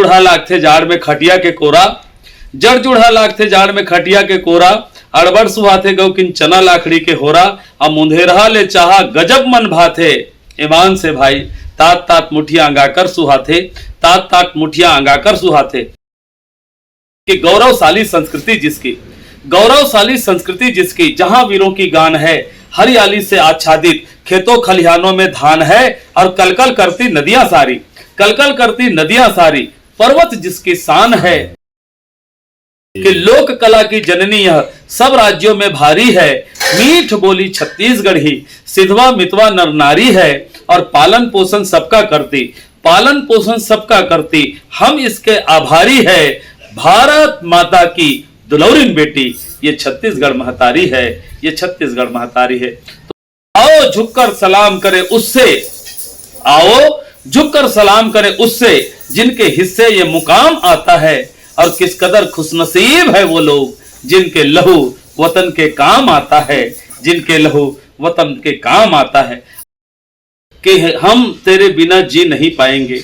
जुढ़ा लागथे जाड़ में खटिया के कोरा, जड़ जुढ़ा लागथे जाड़ में खटिया के कोरा, अड़बड़ सुहाथे गौ किन चना लाखड़ी के होरा, अब मुंधेरहा ले चाहा गजब मन भाथे, ईमान से भाई तात तात मुठिया अंगाकर सुहाथे, तात तात मुठिया अंगाकर सुहाथे। कि गौरवशाली संस्कृति जिसकी, गौरवशाली संस्कृति जिसकी, जहां वीरों की गान है, हरियाली से आच्छादित खेतों खलिहानों में धान है, और कलकल करती नदियां सारी, कलकल करती नदियां सारी, पर्वत जिसकी शान है। कि लोक कला की जननी यह सब राज्यों में भारी है, मीठ बोली छत्तीसगढ़ी, सिधवा मितवा नर नारी है, और पालन पोषण सबका करती, पालन पोषण सबका करती, हम इसके आभारी है, भारत माता की दुलौरिन बेटी, ये छत्तीसगढ़ महतारी है, ये छत्तीसगढ़ महतारी है। तो आओ झुककर सलाम करे उससे, आओ झुककर सलाम करे उससे, जिनके हिस्से ये मुकाम आता है, और किस कदर खुशनसीब है वो लोग जिनके लहू वतन के काम आता है, जिनके लहू वतन के काम आता है। कि हम तेरे बिना जी नहीं पाएंगे,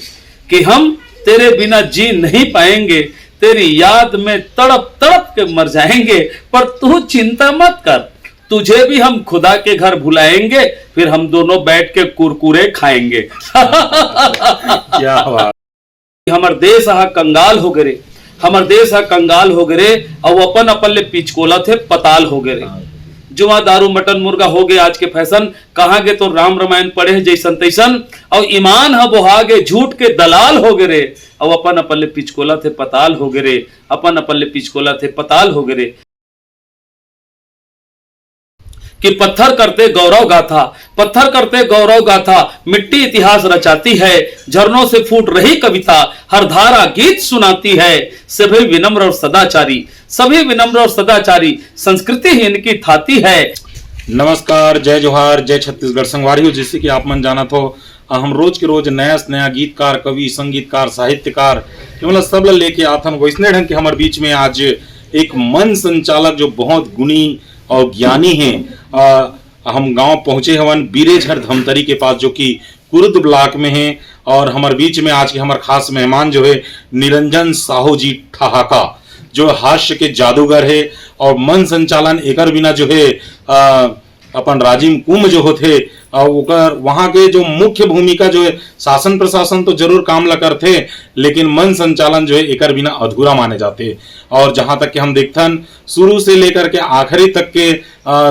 कि हम तेरे बिना जी नहीं पाएंगे, तेरी याद में तड़प तड़प के मर जाएंगे, पर तू चिंता मत कर, तुझे भी हम खुदा के घर बुलाएंगे, फिर हम दोनों बैठ के कुरकुरे खाएंगे। क्या बात। हमार देश हा कंगाल हो गए, हमार देश हा कंगाल हो गए, और अपन अपन ले पिचकोला थे पताल हो गए। जुआ दारू मटन मुर्गा हो गए आज के फैशन, कहाँ गए तो राम रामायण पढ़े जैसन तैसन, और ईमान हा बोहागे झूठ के दलाल हो गए, और अपन अपन ले पिचकोला थे पताल हो गए, अपन अपन ले पिचकोला थे पताल हो गए। कि पत्थर करते गौरव गाथा, पत्थर करते गौरव गाथा, मिट्टी इतिहास रचाती है, झरनों से फूट रही कविता, हर धारा गीत सुनाती है, सभी विनम्र और सदाचारी, सभी विनम्र और सदाचारी, संस्कृति ही इनकी थाती है। नमस्कार, जय जोहार, जय छत्तीसगढ़ संगवारी हो। जैसे कि आप मन जाना तो हम रोज के रोज नया से नया गीतकार, कवि, संगीतकार, साहित्यकार मतलब सब लेके आते हैं। वैसने ढंग के हमारे बीच में आज एक मन संचालक जो बहुत गुणी और ज्ञानी हैं, हम गांव पहुंचे हवन बीरेझर धमतरी के पास, जो कि कुर्द ब्लॉक में है। और हमारे बीच में आज के हमारे खास मेहमान जो है निरंजन साहू जी ठहाका, जो हास्य के जादूगर है, और मन संचालन एकर बिना जो है अपन राजीव कुंभ जो होते ओकर वहाँ के जो मुख्य भूमिका जो है, शासन प्रशासन तो जरूर काम ला करते, लेकिन मन संचालन जो है एकर बिना अधूरा माने जाते। और जहां तक कि हम देखथन शुरू से लेकर के आखिरी तक के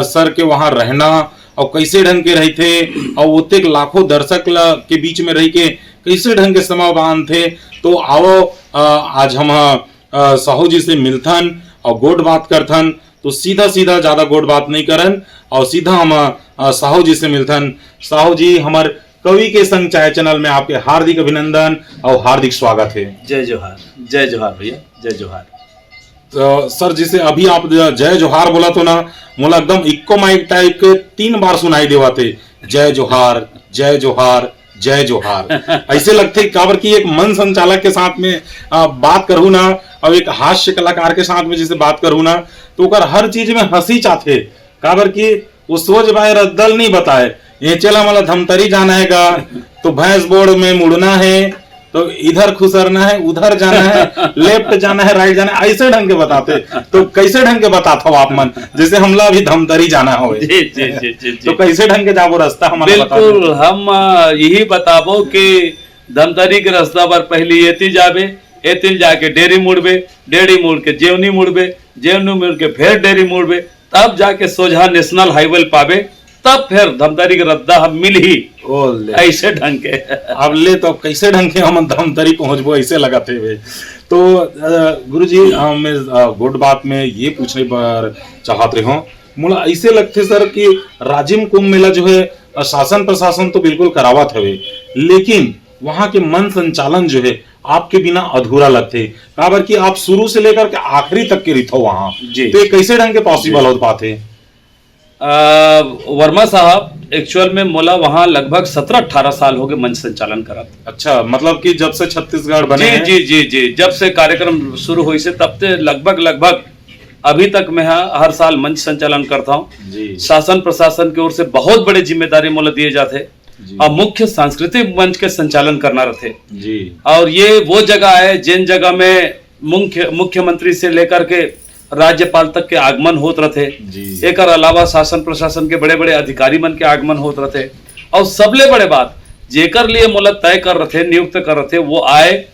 सर के वहां रहना, और कैसे ढंग के रहते, और उतने लाखों दर्शक के बीच में रह के कैसे ढंग के समय बांधते। तो आओ आज हम साहू जी से मिलथन और गोड बात करथन। तो सीधा सीधा ज्यादा गोड बात नहीं करन, और सीधा हम साहू जी से मिलथन। साहू जी, हमार कवि के संग चाय चैनल में आपके हार्दिक अभिनंदन और हार्दिक स्वागत है। जय जोहार, जय जोहार भैया, जय जोहार। तो सर, जिसे अभी आप जय जोहार बोला तो ना, मोला एकदम इक्को माइक टाइप के 3 बार सुनाई देवा थे, जय जोहार, जय जोहार, जय जोहार। ऐसे लगते काबर की एक मन संचालक के साथ में बात करूँ ना, और एक हास्य कलाकार के साथ में जैसे बात करूँ ना, तो कर हर चीज में हंसी चाहते, काबर की वो सोच भाई रद्दल नहीं बताए, ये चला मला धमतरी जाना हैगा, तो भैंस बोर्ड में मुड़ना है, तो इधर खुसरना है, उधर जाना है, लेफ्ट जाना है, राइट जाना है, ऐसे ढंग के बताते। तो कैसे ढंग के बताता हो आप मन, जैसे हमला अभी धमतरी जाना हो, जी जी जी जी, तो कैसे ढंग के जाबो रास्ता हमारा? बिल्कुल, हम यही बताबो कि धमतरी के रास्ता पर पहले एती जाबे, एतिल जाके डेरी मुड़बे, डेरी मुड़ के जेवनी मुड़बे, जेवनी मुड़ के फिर डेरी मुड़बे, तब जाके सोझा नेशनल हाईवे पाबे, तब फिर धमतरी के रद्दा हम मिल ही ऐसे ढंग के। अब ले तो कैसे ढंग के हम धमतरी पहुंचबो ऐसे लगाते हुए। तो गुरुजी, मैं गुड बात में ये पूछने पर चाहत रहे हूँ, मुला ऐसे लगते सर कि राजिम कुंभ मेला जो है शासन प्रशासन तो बिल्कुल करावत है, लेकिन वहां के मन संचालन जो है आपके बिना अधूरा लगते, काबर कि आप शुरू से लेकर के आखिरी तक के रिथो वहां, तो ये कैसे ढंग के पॉसिबल हो पाते? वर्मा साहब, एक्चुअल में मोला वहां लगभग 17-18 साल हो गए मंच संचालन करा। अच्छा, मतलब कि जब से छत्तीसगढ़ बने? जी जी जी जी, जब से कार्यक्रम शुरू हुई से तब से लगभग अभी तक मैं हर साल मंच संचालन करता हूँ। शासन प्रशासन की ओर से बहुत बड़े जिम्मेदारी मोला दिए जाते, जी। और मुख्य सांस्कृतिक मंच के संचालन करना रथे। जी और ये वो जगह है जिन जगह में मुख्यमंत्री से लेकर के राज्यपाल तक के आगमन होत रथे। जी एक अलावा शासन प्रशासन के बड़े बड़े अधिकारी मन के आगमन होत रथे। और सबले बड़े बात जेकर लिए मोला तय कर रथे, नियुक्त कर रथे, वो आए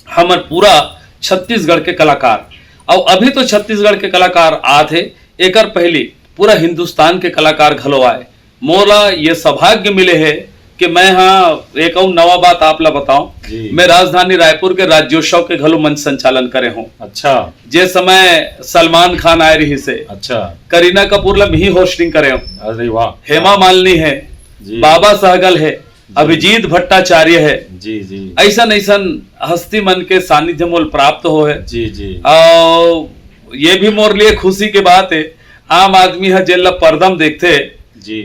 हमर पूरा छत्तीसगढ़ के कलाकार। और अभी तो छत्तीसगढ़ के कलाकार आथे, एकर पहली पूरा हिंदुस्तान के कलाकार घलो आए। मोला ये सौभाग्य मिले है कि मैं हाँ एक और नवा बात आप ला बताऊं, जी। मैं राजधानी रायपुर के राज्योत्सव के घलो मंच संचालन करे हूँ। अच्छा जे समय सलमान खान आए रही से, अच्छा करीना कपूर ला भी होस्टिंग करे हूँ, अरे वाह हेमा मालिनी है, जी। बाबा सहगल है, अभिजीत भट्टाचार्य है। जी जी ऐसन ऐसन हस्ती मन के सानिध्य मोल प्राप्त हो है। जी जी और ये भी मोर लिए खुशी के बात है, आम आदमी है जेल पर्दम देखते, जी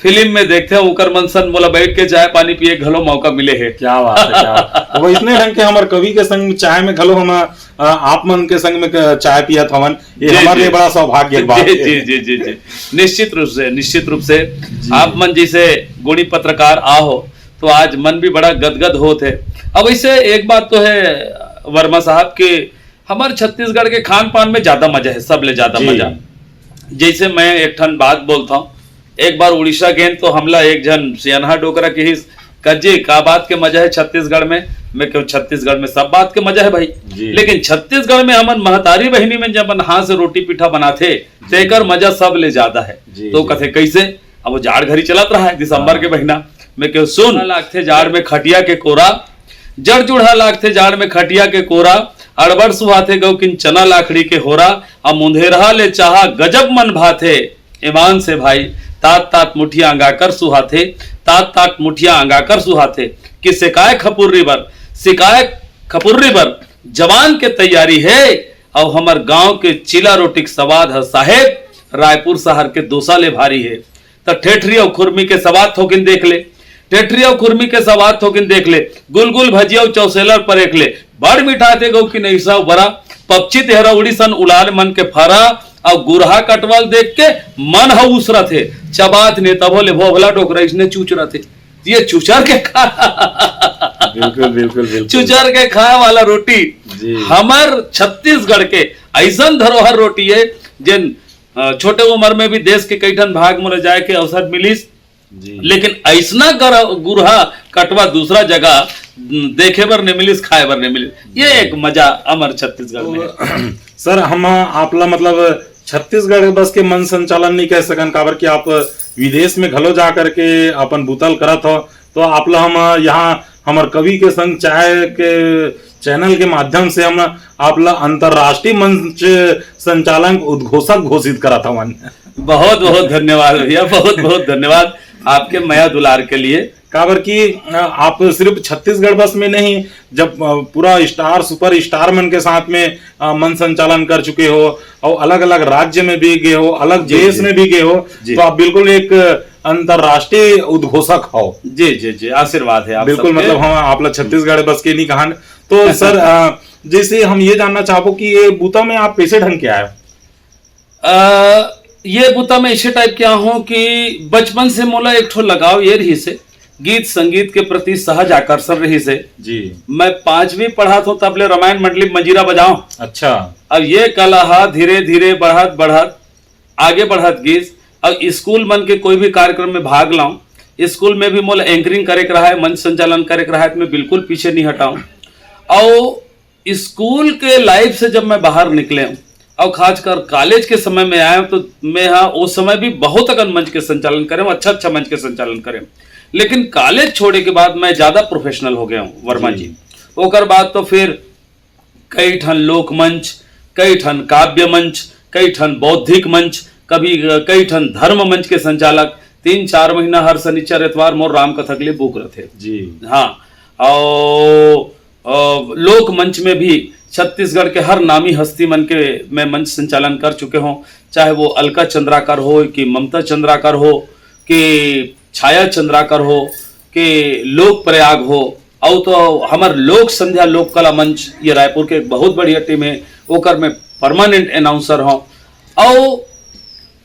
फिल्म में देखते हैं, उकर मनसन मोला बैठ के चाय पानी पिए घलो मौका मिले है। क्या बात है, क्या तो वो इतने ढंग के हमारे कवि के संग चाय में घलो हम आप मन के संग में चाय पियत हवन, ये जी, हमारे जी। लिए बड़ा सौभाग्य की बात जी है। जी जी जी जी निश्चित रूप से आप मन जैसे गुणी पत्रकार आहो तो आज मन भी बड़ा गदगद होत है। अब ऐसे एक बात तो है वर्मा साहब कि हमारे छत्तीसगढ़ के खान पान में ज्यादा मजा है, सबले ज्यादा जी। मजा। जैसे मैं एक ठन बात बोलता हूँ, एक बार उड़ीसा गए तो हमला एक जन सियानहा डोकरा की ही कज्जे का बात के मजा है छत्तीसगढ़ में। मैं क्यों, छत्तीसगढ़ में सब बात के मजा है भाई, जी। लेकिन छत्तीसगढ़ में हमन महतारी बहिनी में जब हाथ से रोटी पीठा बनाते तेकर मजा सब ले ज्यादा है। जी, तो जी। कथे कैसे, अब वो जाड़ घड़ी चलत रहा है दिसंबर के महीना में, क्यों सुन लागथे जाड़ में खटिया के कोरा, जड़ जुड़ा लागथे जाड़ में खटिया के कोरा, अड़बड़ सुहाथे गौकिन चना लाखड़ी के होरा, अब मुंधेरहा ले चाहा गजब मन भाथे, ईमान से भाई तात तात मुठिया अंगाकर सुहाथे, तात तात मुठिया अंगाकर सुहाथे, कि सिकाय खपुर्री बर जवान के तैयारी है, और हमर गांव के चिला रोटी के सवाद है साहेब रायपुर शहर के दोसा ले भारी है। तो ठेठरी और खुरमी के सवाद थोकिन देख ले, टेटरी और खुरमी के सवाद थोकिन देख ले, गुलगुल भजिया और चौसेलर पर एक ले, बड़ मिठा थे गौ की नहीं सा बरा, पक्षी तेहरा उड़ी सन उलार मन के फरा, और गुरहा कटवाल देख के मन ह उसरा थे, चबात ने तभो ले भोभला डोकरा इसने चूच रहा थे, ये चुचर के खा बिल्कुल बिल्कुल बिल्कुल चुचर के खाए वाला रोटी जी। हमर छत्तीसगढ़ के ऐसा धरोहर रोटी है जिन छोटे उम्र में भी देश के कई ठन भाग में जाए के अवसर मिलिस, जी। लेकिन ऐसना गुरहा कटवा दूसरा जगह देखे बर नहीं मिलिस, खाए बर नहीं मिलिस। ये एक मजा अमर छत्तीसगढ़ में है। सर हम आपला मतलब छत्तीसगढ़ बस के मन संचालन नहीं कह सकन, काबर कि आप विदेश में घलो जा करके अपन बुतल करत हो, तो आपला हम यहाँ हमर कवि के संग चाय के चैनल के माध्यम से हम आपला अंतरराष्ट्रीय मंच संचालन उद्घोषक घोषित करा था मन। बहुत बहुत धन्यवाद भैया, बहुत बहुत धन्यवाद आपके माया दुलार के लिए। काबर कि आप सिर्फ छत्तीसगढ़ बस में नहीं, जब पूरा स्टार सुपर स्टार मन के साथ में मन संचालन कर चुके हो और अलग अलग राज्य में भी गए हो, अलग देश में भी गए हो, तो आप बिल्कुल एक अंतरराष्ट्रीय उद्घोषक हो। जी जी जी, आशीर्वाद है आप बिल्कुल, सबके। मतलब हम आप लोग छत्तीसगढ़ बस के नहीं कहान। तो सर जैसे हम ये जानना चाहो कि ये बूता में आप कैसे ढंग के आए? ये बुता में ऐसे टाइप क्या हूँ कि बचपन से मोला एक ठो लगाव ये रही से गीत संगीत के प्रति सहज आकर्षण रही से। जी। मैं 5वीं पढ़ा था तबले रामायण मंडली मंजीरा बजाऊं। अच्छा। अब ये कला धीरे धीरे बढ़त बढ़त आगे बढ़त गीत। अब स्कूल मन के कोई भी कार्यक्रम में भाग लाऊं, स्कूल में भी मोला एंकरिंग करे के रहा है, मंच संचालन करे के रहा है, तो मैं बिल्कुल पीछे नहीं हटाऊं। और स्कूल के लाइफ से जब मैं बाहर निकले हूं और खासकर कॉलेज के समय में आया तो मैं हाँ उस समय भी बहुत अगन मंच के संचालन करे, अच्छा मंच के संचालन करे, लेकिन कॉलेज छोड़े के बाद मैं ज्यादा प्रोफेशनल हो गया हूँ वर्मा जी। ओकर बाद तो फिर कई ठन लोक मंच, कई ठन काव्य मंच, कई ठन बौद्धिक मंच, कभी कई ठन धर्म मंच के संचालक 3-4 महीना हर शनिचर इतवार मोर राम कथा के लिए बुक रहे थे जी। हाँ। और लोक मंच में भी छत्तीसगढ़ के हर नामी हस्ती मन के मैं मंच संचालन कर चुके हूँ, चाहे वो अलका चंद्राकर हो कि ममता चंद्राकर हो कि छाया चंद्राकर हो कि लोक प्रयाग हो, और तो हमार लोक संध्या लोक कला मंच ये रायपुर के एक बहुत बढ़िया टीम है, ओकर में परमानेंट अनाउंसर हूँ। और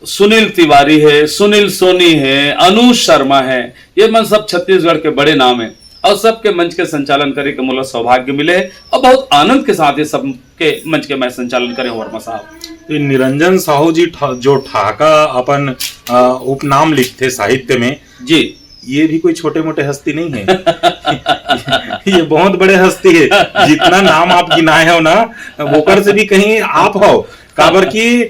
सुनील तिवारी है, सुनील सोनी है, अनुज शर्मा है, ये मन सब छत्तीसगढ़ के बड़े नाम है और सबके मंच के संचालन करे के मोला सौभाग्य मिले है और बहुत आनंद के साथ ये सबके मंच के मैं संचालन करे वर्मा साहब। तो निरंजन साहू जी जो ठाका अपन उपनाम लिखते साहित्य में जी, ये भी कोई छोटे मोटे हस्ती नहीं है। ये बहुत बड़े हस्ती है, जितना नाम आप गिनाए हो ना वोकर से भी कहीं आप हो। काबर की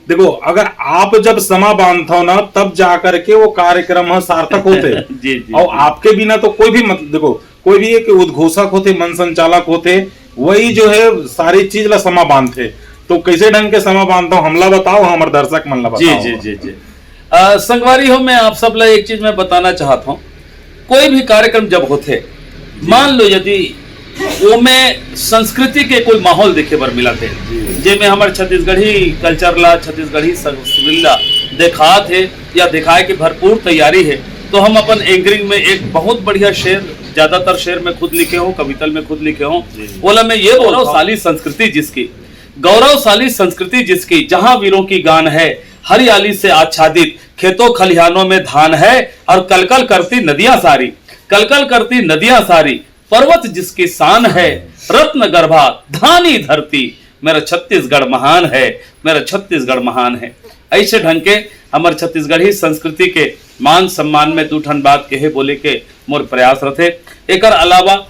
देखो, अगर आप जब समा बांधते हो ना तब जाकर के वो कार्यक्रम सार्थक होते जी, जी, और आपके बिना तो कोई भी मत देखो, कोई भी एक उद्घोषक होते, मन संचालक होते, वही जो है सारी चीज ला समा बांधते। तो कैसे ढंग के समा बांधता हूँ हमला बताओ, हमारे दर्शक मन ला बताओ। जी जी जी जी संगवारी हो, मैं आप सब ला एक चीज मैं बताना चाहता हूँ। कोई भी कार्यक्रम जब होते, मान लो यदि वो में संस्कृति के कोई माहौल देखे बर मिला थे, जेमे हमारे छत्तीसगढ़ी कल्चर ला, छत्तीसगढ़ी संस्कृति ला देखा थे या दिखाए की भरपूर तैयारी है, तो हम अपन एंकरिंग में एक बहुत बढ़िया शेर, ज्यादातर शेर में खुद लिखे हूँ, कवितल में खुद लिखे हूँ। बोला मैं ये गौरवशाली संस्कृति जिसकी, गौरवशाली संस्कृति जिसकी, जहाँ वीरों की गान है, हरियाली से आच्छादित खेतों खलिहानों में धान है, और कलकल करती नदियां सारी, कलकल करती नदियां सारी, पर्वत जिसकी शान है, रत्न गर्भा धानी धरती, मेरा छत्तीसगढ़ महान है, मेरा छत्तीसगढ़ महान है। ऐसे ढंग के हमारे छत्तीसगढ़ी संस्कृति के मान सम्मान में दू ठन बात कहे बोले के मोर प्रयास रथे। एक अलावा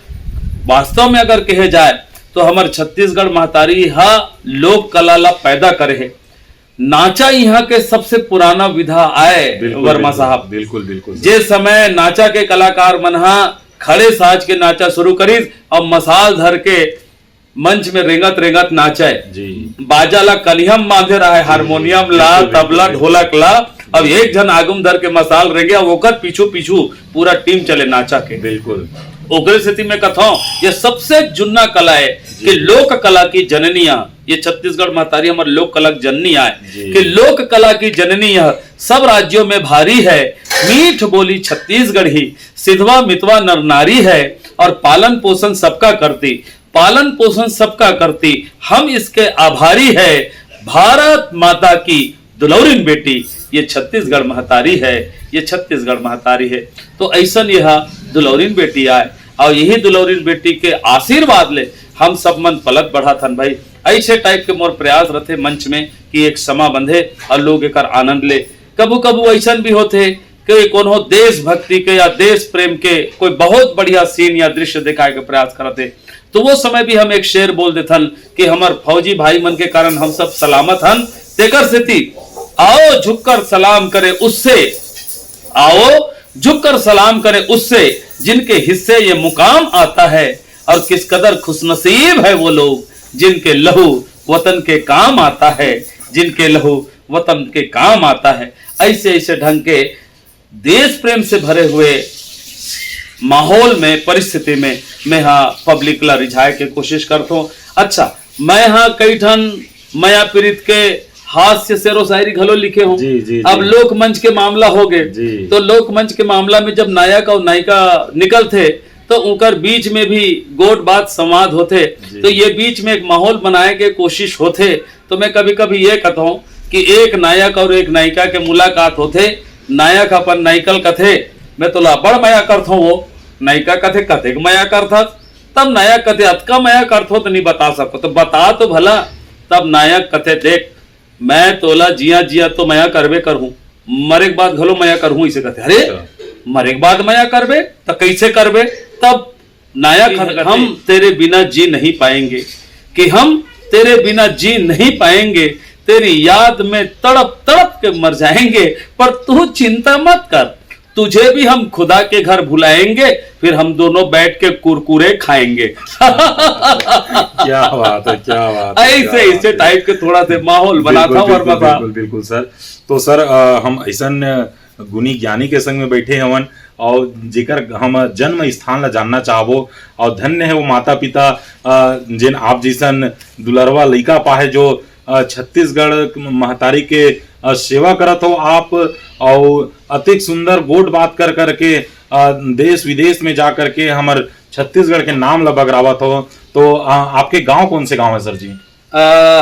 वास्तव में अगर कहे जाए तो हमारे छत्तीसगढ़ महतारी हा लोक कला ला पैदा करे है। नाचा यहाँ के सबसे पुराना विधा आए वर्मा साहब, बिल्कुल बिल्कुल। जे समय नाचा के कलाकार मनहा खड़े साज के नाचा शुरू करीस और मसाल धर के मंच में रेंगत रेंगत नाचे जी, बाजा ला कलियम बांधे रहा है, हारमोनियम ला, तबला ढोलक ला, अब एक जन आगुम धर के मसाल रह गया, ओकर पीछू पीछू पूरा टीम चले नाचा के। बिल्कुल ओकरे स्थिति में कथो ये सबसे जुन्ना कला है कि लोक कला की जननिया, ये छत्तीसगढ़ महतारी हमारे लोक कला की जननी आए कि लोक कला की जननी यह सब राज्यों में भारी है, मीठ बोली छत्तीसगढ़ी, सिधवा मितवा नर नारी है, और पालन पोषण सबका करती, पालन पोषण सबका करती, हम इसके आभारी है, भारत माता की दुलौरिन बेटी, ये छत्तीसगढ़ महतारी है, ये छत्तीसगढ़ महतारी है। तो ऐसा यह दुलौरिन बेटी आए और यही दुलौरिन बेटी के आशीर्वाद ले हम सब मन पलक बढ़ा थन भाई। ऐसे टाइप के मोर प्रयास रहते मंच में कि एक समा बंधे और लोग एक आनंद ले। कबू कबू ऐसा भी होते कि कोनो देशभक्ति के या देश प्रेम के कोई बहुत बढ़िया सीन या दृश्य दिखाए के प्रयास करते, तो वो समय भी हम एक शेर बोल देथन कि हमार फौजी भाई मन के कारण हम सब सलामत हन। तेकर स्थिति आओ झुककर सलाम करे उससे, आओ झुककर सलाम करे उससे जिनके हिस्से ये मुकाम आता है, और किस कदर खुशनसीब है वो लोग जिनके लहू वतन के काम आता है, जिनके लहू वतन के काम आता है। ऐसे ऐसे ढंग के देश प्रेम से भरे हुए माहौल में, परिस्थिति में मैं हाँ पब्लिक ला रिझाए के कोशिश करता हूँ। अच्छा, मैं हाँ कई ठन माया पीड़ित के हास्य शेरो शायरी घलो लिखे हूँ। अब लोक मंच के मामला हो गए, तो लोक मंच के मामला में जब नायक और नायिका निकल थे तो उनकर बीच में भी गोट बात संवाद होते, तो ये बीच में एक माहौल बनाए के कोशिश होते। तो मैं कभी कभी ये कहता हूँ कि एक नायक और एक नायिका के मुलाकात होते, नायक अपन नायिकल कथे मैं तो बड़ माया करता हूँ, वो नायिका कथे कथे माया करता, तब नायक कथे अतका माया करता तो नहीं बता सको, तो बता तो भला। तब नायक कथे देख मैं तोला जिया जिया तो माया करबे करहूं, मरे के बाद घलो माया करहूं। इसे कहते अरे मरे के बाद माया करबे तो कैसे करबे? तब नायक हम तेरे बिना जी नहीं पाएंगे, कि हम तेरे बिना जी नहीं पाएंगे, तेरी याद में तड़प तड़प के मर जाएंगे, पर तू चिंता मत कर, तुझे भी हम खुदा के घर बुलाएंगे, फिर हम दोनों बैठ के कुरकुरे खाएंगे। क्या बात है, क्या बात है। ऐसे ऐसे टाइप के थोड़ा से माहौल बना था। और बिल्कुल बिल्कुल सर। तो सर हम ऐसा गुनी ज्ञानी के संग में बैठे हवन और जेकर हम जन्म स्थान ला जानना चाहबो, और धन्य है वो माता पिता जिन आप जैसन दुलरवा लइका पाहे जो छत्तीसगढ़ महतारी के सेवा करत हो आप, और अतिक सुंदर गोट बात कर करके देश विदेश में जा करके हमार छत्तीसगढ़ के नाम ला बगरावत हो। तो आपके गांव कौन से गांव है सर जी?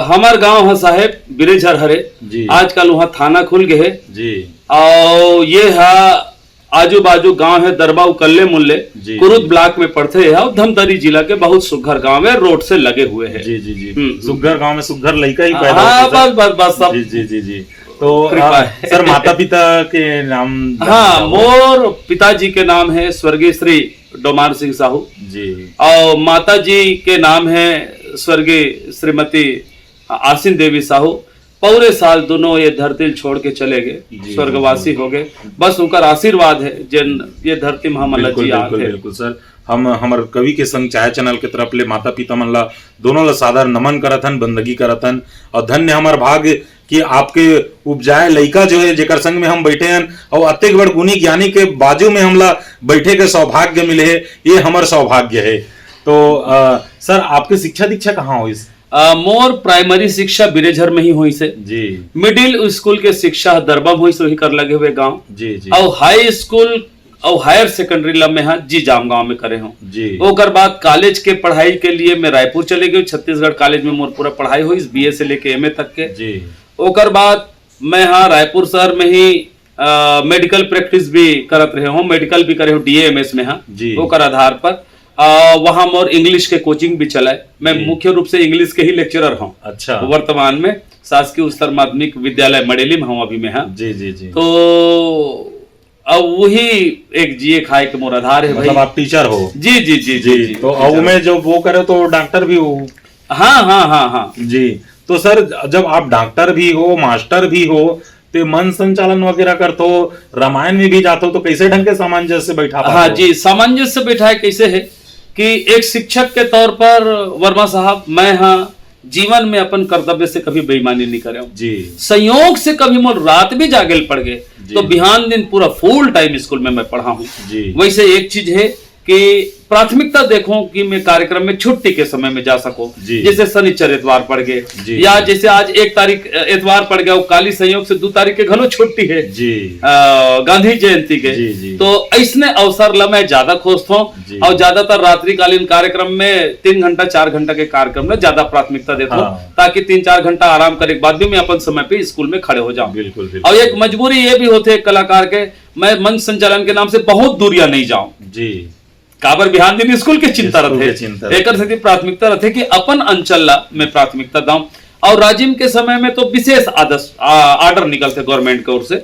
हमार गांव है साहेब बिरेझर हरे जी आजकल वहाँ थाना खुल गए है जी और ये है आजू बाजू गांव है दरबा उकल्ले मुल्ले जी कुरुद ब्लॉक में पड़ते हैं और धमतरी जिला के बहुत सुघर गांव है रोड से लगे हुए हैं। जी जी जी सुघर गांव में सुघर लड़का ही पैदा हाँ होता है। बस बस बस सब जी जी जी जी तो कृपा है। सर माता पिता के नाम हाँ मोर पिताजी के नाम है स्वर्गीय श्री डोमार सिंह साहू जी और माता जी के नाम है स्वर्गीय श्रीमती आसिन देवी साहू। पूरे साल दोनों ये धरती छोड़ के चले गए, जी, स्वर्गवासी हो गए। बस उनका आशीर्वाद है जिन ये धरती में हम बिल्कुल जी बिल्कुल आते बिल्कुल सर हम हमर कवि के संग चाय चैनल के तरफ ले माता पिता मन ला दोनों ला सादर नमन करथन बंदगी करथन और धन्य हमार भाग्य कि आपके उपजाए लइका जो है जेकर संग में हम बैठे हैं और अत्येक बड़ गुणी ज्ञानी के बाजू में हमला बैठे के सौभाग्य मिले है, ये हमार सौभाग्य है। तो सर आपके शिक्षा दीक्षा कहाँ हुई? मोर प्राइमरी शिक्षा बिरेझर में ही हुई से जी मिडिल स्कूल के शिक्षा दरबा हुई से ही कर लगे हुए गांव जी जी और हाई स्कूल और हायर सेकेंडरी लब में हाँ जी जाम गांव में करे हूँ जी ओकर बाद कॉलेज के पढ़ाई के लिए मैं रायपुर चले गई। छत्तीसगढ़ कॉलेज में मोर पूरा पढ़ाई हुई बीए से लेके एमए तक के। जी ओकर बाद मैं हाँ रायपुर शहर में ही मेडिकल प्रैक्टिस भी करत रहे हूँ, मेडिकल भी करे हूँ डीएमएस में हाँ जी ओकर आधार पर वहां मोर इंग्लिश के कोचिंग भी चलाए। मैं मुख्य रूप से इंग्लिश के ही लेक्चरर हूँ अच्छा वर्तमान में शासकीय उच्चतर माध्यमिक विद्यालय मडेली में हूँ अभी मैं हाँ। जी जी जी तो अब वही एक जिए खाए के मोर आधार है भाई। मतलब आप टीचर हो? जी जी जी जी, जी तो अब में जो वो करे तो डॉक्टर भी हो? हाँ हाँ हाँ हाँ जी तो सर जब आप डॉक्टर भी हो मास्टर भी हो तो मन संचालन वगैरह करते हो, रामायण में भी जाते हो तो कैसे ढंग के सामंजस्य बैठा पाते हो? हाँ जी सामंजस्य बैठाए कैसे है कि एक शिक्षक के तौर पर वर्मा साहब मैं हाँ जीवन में अपन कर्तव्य से कभी बेईमानी नहीं करे हूं। जी संयोग से कभी मोर रात भी जागेल पड़ गए तो बिहान दिन पूरा फुल टाइम स्कूल में मैं पढ़ा हूँ। जी वैसे एक चीज है कि प्राथमिकता देखो कि मैं कार्यक्रम में छुट्टी के समय में जा सकूं, जैसे शनिचर एतवार पड़ गए या जैसे आज 1 तारीख एतवार पड़ गया काली संयोग से 2 तारीख के घलो छुट्टी है गांधी जयंती के जी। तो ऐसने अवसर ला मैं ज्यादा खोजता हूँ और ज्यादातर रात्रिकालीन कार्यक्रम में 3 घंटा 4 घंटा के कार्यक्रम में ज्यादा प्राथमिकता देता हूँ ताकि 3-4 घंटा आराम करे के बाद भी मैं अपन समय पे स्कूल में खड़े हो जाऊं। और एक मजबूरी ये भी होते कलाकार के मैं मंच संचालन के नाम से बहुत दूरिया नहीं जाऊं जी काबर बिहान दिन स्कूल के चिंता रहे एक प्राथमिकता रहे कि अपन अंचल ला मैं प्राथमिकता दाऊं। और राजिम के समय में तो विशेष आर्डर निकलते गवर्नमेंट की ओर से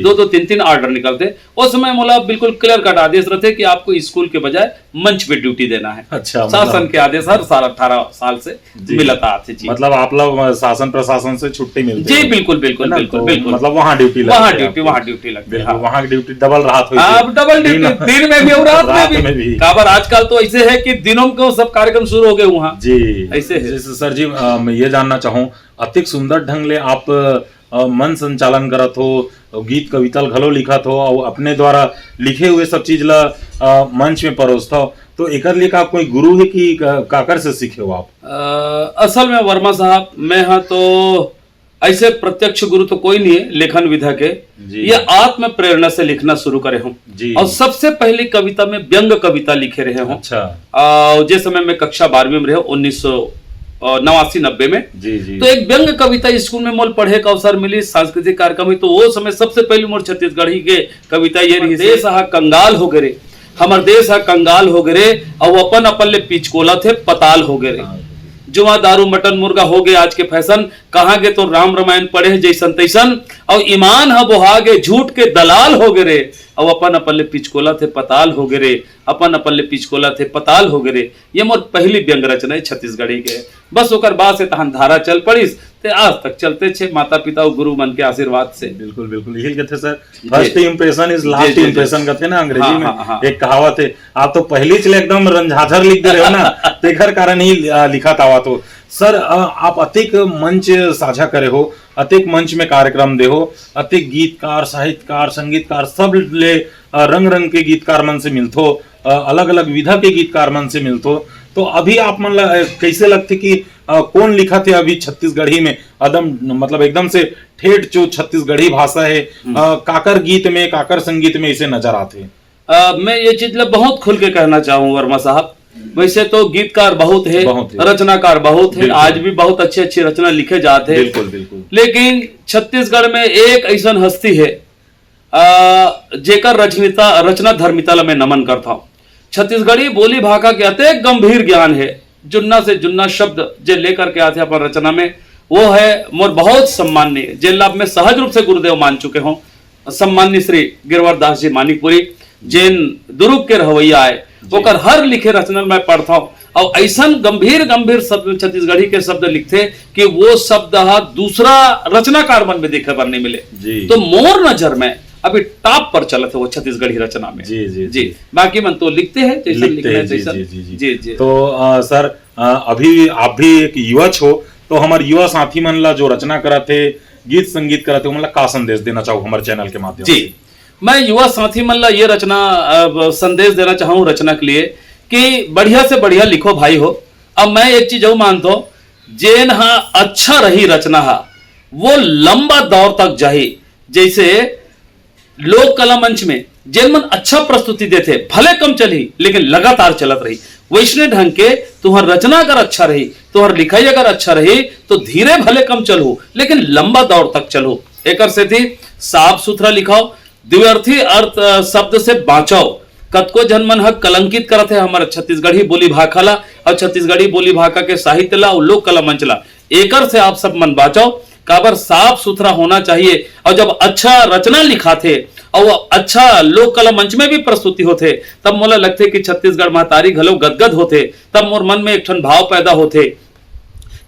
2-2 3-3 आर्डर निकलते। उस समय मोला बिल्कुल क्लियर कट आदेश रहते कि आपको स्कूल के बजाय मंच पे ड्यूटी देना है। अच्छा शासन के आदेश हर साल 18 साल से मिलता आते जी। मतलब आप लोग शासन प्रशासन से छुट्टी मिलती जी बिल्कुल बिल्कुल बिल्कुल बिल्कुल मतलब वहाँ ड्यूटी वहाँ ड्यूटी लगती है वहाँ ड्यूटी डबल रात डबल ड्यूटी दिन में भी और रात में भी काबर आजकल तो ऐसे है कि दिनों को सब कार्यक्रम शुरू हो गए वहाँ जी ऐसे है। जैसे सर जी मैं ये जानना चाहूँ अतिक सुंदर ढंग ले आप मन संचालन करत हो गीत कविता घलो लिखत हो और अपने द्वारा लिखे हुए सब चीज ला मंच में परोसता हो तो एकर लिए का कोई गुरु है कि काकर से सीखे हो आप? असल में वर्मा साहब मैं हाँ तो ऐसे प्रत्यक्ष गुरु तो कोई नहीं है लेखन विधा के ये आत्म प्रेरणा से लिखना शुरू करे हूँ और सबसे पहली कविता में व्यंग कविता लिखे रहे हूँ। अच्छा जिस समय मैं कक्षा 12वीं में रहे 1989-90 में जी। तो एक व्यंग कविता स्कूल में मोल पढ़े का अवसर मिली सांस्कृतिक कार्यक्रम में तो वो समय सबसे पहले मोर छत्तीसगढ़ी के कविता ये रही देश हा कंगाल हो गए हमार देश हा कंगाल हो गए और अपन अपन ले पिचकोला थे पताल हो गए जुआ दारू मटन मुर्गा हो गए आज के फैशन कहाँ गए तो राम रामायण पढ़े जैसन तैसन और ईमान हा बोहागे झूठ के दलाल हो गए और अपन अपन ले पिचकोला थे पताल हो गए अपन अपन ले पिचकोला थे पताल हो गए। ये मोर पहली व्यंग रचना है छत्तीसगढ़ी के। बस ओकर बाद से तहन धारा चल पड़िस ते आज तक चलते छे माता पिता और गुरु मन के आशीर्वाद से। बिल्कुल बिल्कुल यही कहते sir first impression is last impression कहते ना अंग्रेजी में एक कहावत है। आप तो पहली चले एकदम रंझाझर लिख दे रहे हो ना तेखर कारण ही लिखा था तो सर आप अतिक मंच साझा करे हो अतिक मंच में कार्यक्रम दे हो अतिक गीतकार साहित्यकार संगीतकार सब ले रंग रंग के गीतकार मन से मिलते हो अलग अलग विधा के गीतकार मन से मिलते हो तो अभी आप मन कैसे लगते कि कौन लिखा थे अभी छत्तीसगढ़ी में अदम मतलब एकदम से ठेठ जो छत्तीसगढ़ी भाषा है काकर गीत में काकर संगीत में इसे नजर आते? मैं ये चीज बहुत खुल के कहना चाहूँ वर्मा साहब वैसे तो गीतकार बहुत है, रचनाकार बहुत है, आज भी बहुत अच्छी अच्छी रचना लिखे जाते हैं। बिल्कुल बिल्कुल। लेकिन छत्तीसगढ़ में एक ऐसा हस्ती है जेकर रचना धर्मिता ला मैं नमन करता हूँ। छत्तीसगढ़ी बोली भाषा के अति गंभीर ज्ञान है, जुन्ना से जुन्ना शब्द जे लेकर के आते अपन रचना में, वो है मोर बहुत सम्माननीय, जे लाभ में सहज रूप से गुरुदेव मान चुके हों, सम्माननीय श्री गिरवर दास जी मानिकपुरी, जैन दुर्ग के रवैया आए, ओकर हर लिखे रचना मैं पढ़ता हूँ और ऐसा गंभीर गंभीर शब्द छत्तीसगढ़ी के शब्द लिखते कि वो शब्द दूसरा रचनाकार मन में देखे पर नहीं मिले। तो मोर नजर में अभी टॉप पर चलत है वो छत्तीसगढ़ी रचना में। जी जी जी। बाकी मन तो लिखते हैं जैसा लिखते हैं जैसा। जी जी। तो सर अभी आप भी एक युवा छो, तो हमारे युवा साथी मन ला जो रचना करा थे, गीत संगीत करा थे, मतलब का संदेश देना चाहो हमारे चैनल के माध्यम से? जी, मैं युवा साथी मन ला ये रचना संदेश देना चाहूँ रचना के लिए कि बढ़िया से बढ़िया लिखो भाई हो। अब मैं एक चीज जो मानता हूँ, जेन हा अच्छा रही रचना हा वो लंबा दौर तक जाही। जैसे लोक कला मंच में जेन मन अच्छा प्रस्तुति देते, भले कम चली लेकिन लगातार चलत रही, वैष्णव ढंग के तुम्हार रचना अगर अच्छा रही, तुम्हार लिखाई अगर अच्छा रही, तो धीरे भले कम चलो लेकिन लंबा दौर तक चलो। एक से साफ सुथरा लिखाओ, द्व्यर्थी अर्थ शब्द से बाँचाओ। कतको जन मन हक कलंकित करते हैं हमारे छत्तीसगढ़ी बोली भाखा ला और छत्तीसगढ़ी बोली भाखा के साहित्य ला और लोक कला मंच ला, एकर से आप सब मन बाँचाओ। काबर साफ सुथरा होना चाहिए, और जब अच्छा रचना लिखाते और अच्छा लोक कला मंच में भी प्रस्तुति होते, तब मोला लगते कि छत्तीसगढ़ महतारी घलो गदगद होते। तब मोर मन में एक ठन भाव पैदा होते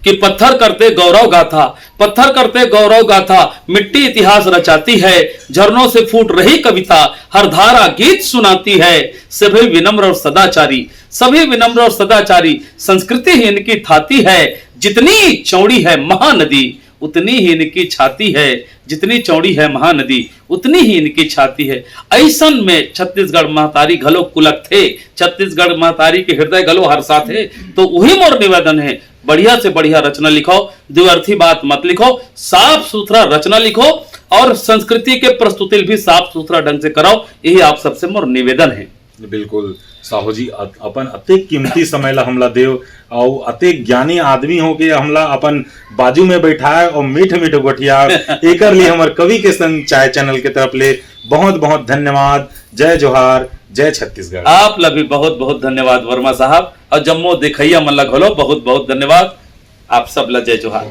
कि पत्थर करते गौरव गाथा, पत्थर करते गौरव गाथा, मिट्टी इतिहास रचाती है, झरनों से फूट रही कविता, हर धारा गीत सुनाती है। सभी विनम्र और सदाचारी, सभी विनम्र और सदाचारी, संस्कृति ही इनकी थाती है, जितनी चौड़ी है महानदी उतनी ही इनकी छाती है, जितनी चौड़ी है महानदी उतनी ही इनकी छाती है। ऐसन में छत्तीसगढ़ महतारी घलो कुलक थे, छत्तीसगढ़ महतारी के हृदय घलो हर्षा थे। तो वही मोर निवेदन है, बढ़िया से बढ़िया रचना लिखो, द्व्यर्थी बात मत लिखो, साफ सुथरा रचना लिखो और संस्कृति के प्रस्तुति भी साफ सुथरा ढंग से कराओ। यही आप सबसे मोर निवेदन है। बिल्कुल साहू जी, अपन अति कीमती समय ला हमला देव और अति ज्ञानी आदमी हो के हमला अपन बाजू में बैठाए और मीठ मीठ गोठिया एकर लिए हमारे कवि के संग चाय चैनल के तरफ ले बहुत बहुत धन्यवाद। जय जोहार, जय छत्तीसगढ़। आप ला भी बहुत बहुत धन्यवाद वर्मा साहब, और जम्मो दिखैया मन ला घलो बहुत बहुत धन्यवाद। आप सब ला जय जोहार।